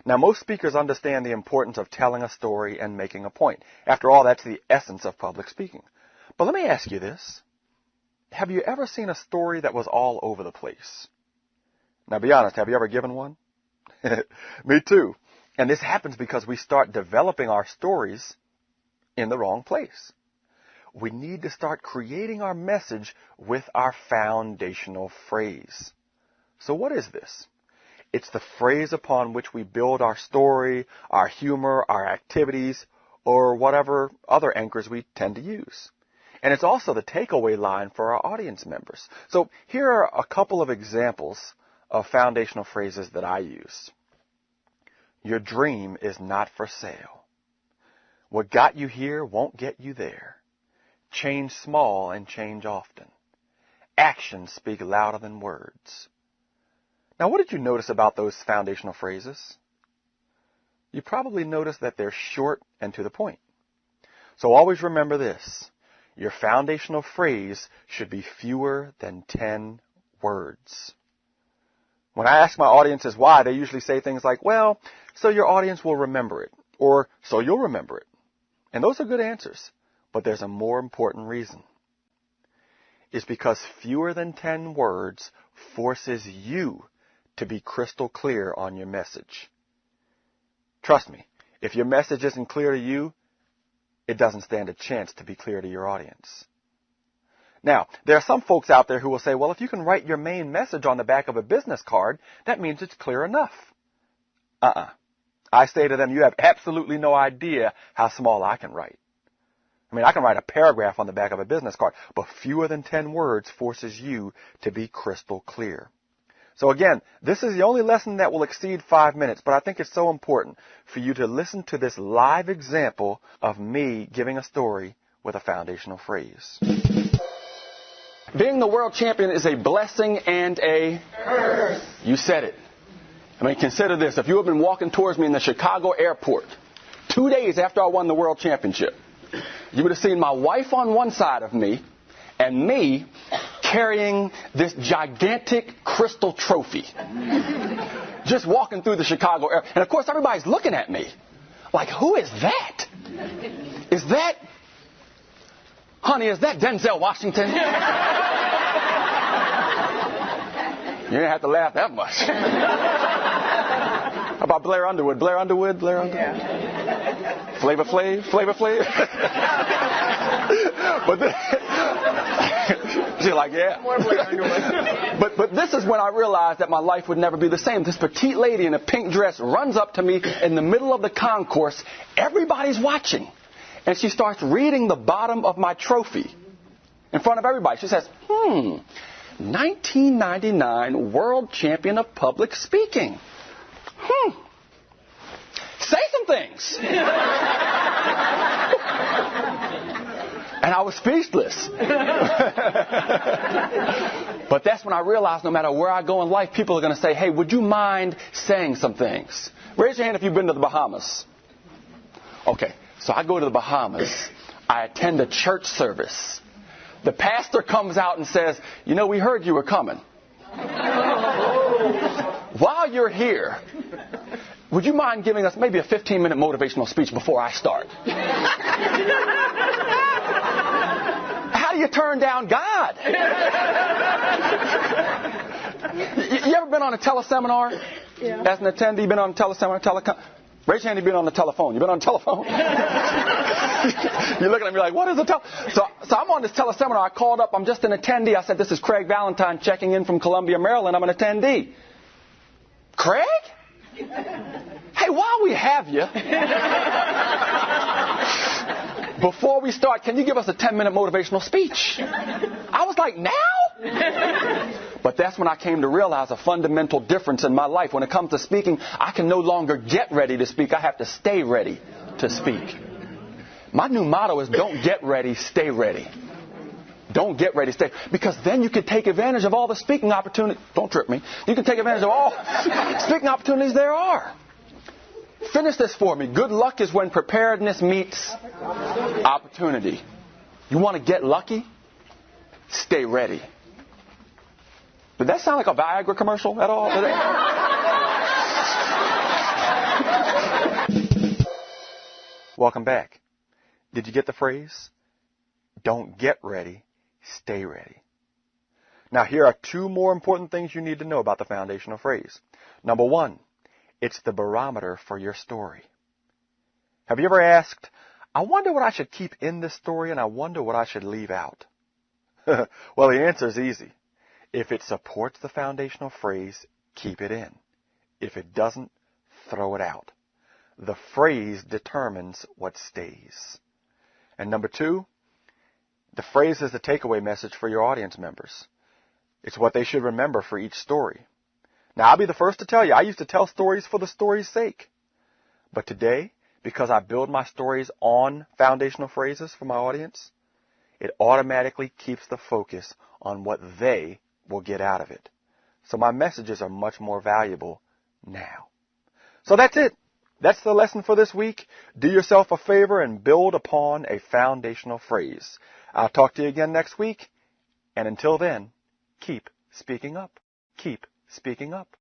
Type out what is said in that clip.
Now, most speakers understand the importance of telling a story and making a point. After all, that's the essence of public speaking. But let me ask you this. Have you ever seen a story that was all over the place? Now, be honest, have you ever given one? Me too. And this happens because we start developing our stories in the wrong place. We need to start creating our message with our foundational phrase. So what is this? It's the phrase upon which we build our story, our humor, our activities, or whatever other anchors we tend to use. And it's also the takeaway line for our audience members. So here are a couple of examples of foundational phrases that I use. Your dream is not for sale. What got you here won't get you there. Change small and change often. Actions speak louder than words. Now, what did you notice about those foundational phrases? You probably noticed that they're short and to the point. So always remember this. Your foundational phrase should be fewer than 10 words. When I ask my audiences why, they usually say things like, well, so your audience will remember it, or so you'll remember it. And those are good answers, but there's a more important reason. It's because fewer than 10 words forces you to be crystal clear on your message. Trust me, if your message isn't clear to you, it doesn't stand a chance to be clear to your audience. Now, there are some folks out there who will say, well, if you can write your main message on the back of a business card, that means it's clear enough. I say to them, you have absolutely no idea how small I can write. I mean, I can write a paragraph on the back of a business card, but fewer than 10 words forces you to be crystal clear. So again, this is the only lesson that will exceed 5 minutes, but I think it's so important for you to listen to this live example of me giving a story with a foundational phrase. Being the world champion is a blessing and a curse. You said it. I mean, consider this. If you had been walking towards me in the Chicago airport 2 days after I won the world championship, you would have seen my wife on one side of me and me carrying this gigantic crystal trophy. Just walking through the Chicago air. And of course, everybody's looking at me. Like, who is that? Is that, honey, is that Denzel Washington? You didn't have to laugh that much. How about Blair Underwood? Blair Underwood? Yeah. Flavor Flav? But she's like, yeah. More Blair Underwood. But this is when I realized that my life would never be the same. This petite lady in a pink dress runs up to me in the middle of the concourse. Everybody's watching. And she starts reading the bottom of my trophy in front of everybody. She says, 1999 world champion of public speaking. Say some things. And I was speechless. But that's when I realized no matter where I go in life, people are going to say, hey, would you mind saying some things? Raise your hand if you've been to the Bahamas. Okay, so I go to the Bahamas. I attend a church service. The pastor comes out and says, you know, we heard you were coming. While you're here, would you mind giving us maybe a 15-minute motivational speech before I start? How do you turn down God? You ever been on a teleseminar? Yeah. As an attendee, been on a teleseminar, raise your hand if you've been on the telephone. You been on the telephone? You're looking at me like, what is a So I'm on this teleseminar. I called up. I'm just an attendee. I said, this is Crag Valentine checking in from Columbia, Maryland. I'm an attendee. Craig? Hey, while we have you, before we start, can you give us a 10-minute motivational speech? I was like, now? But that's when I came to realize a fundamental difference in my life. When it comes to speaking, I can no longer get ready to speak. I have to stay ready to speak. My new motto is don't get ready, stay ready. Don't get ready, stay. Because then you can take advantage of all the speaking opportunities. Don't trip me. You can take advantage of all speaking opportunities there are. Finish this for me. Good luck is when preparedness meets opportunity. You want to get lucky? Stay ready. Did that sound like a Viagra commercial at all? Welcome back. Did you get the phrase? Don't get ready, stay ready. Now here are two more important things you need to know about the foundational phrase. Number one, it's the barometer for your story. Have you ever asked, I wonder what I should keep in this story and I wonder what I should leave out? Well, the answer is easy. If it supports the foundational phrase, keep it in. If it doesn't, throw it out. The phrase determines what stays. And number two, the phrase is the takeaway message for your audience members. It's what they should remember for each story. Now, I'll be the first to tell you, I used to tell stories for the story's sake. But today, because I build my stories on foundational phrases for my audience, it automatically keeps the focus on what they will get out of it. So my messages are much more valuable now. So that's it. That's the lesson for this week. Do yourself a favor and build upon a foundational phrase. I'll talk to you again next week. And until then, keep speaking up. Keep speaking up.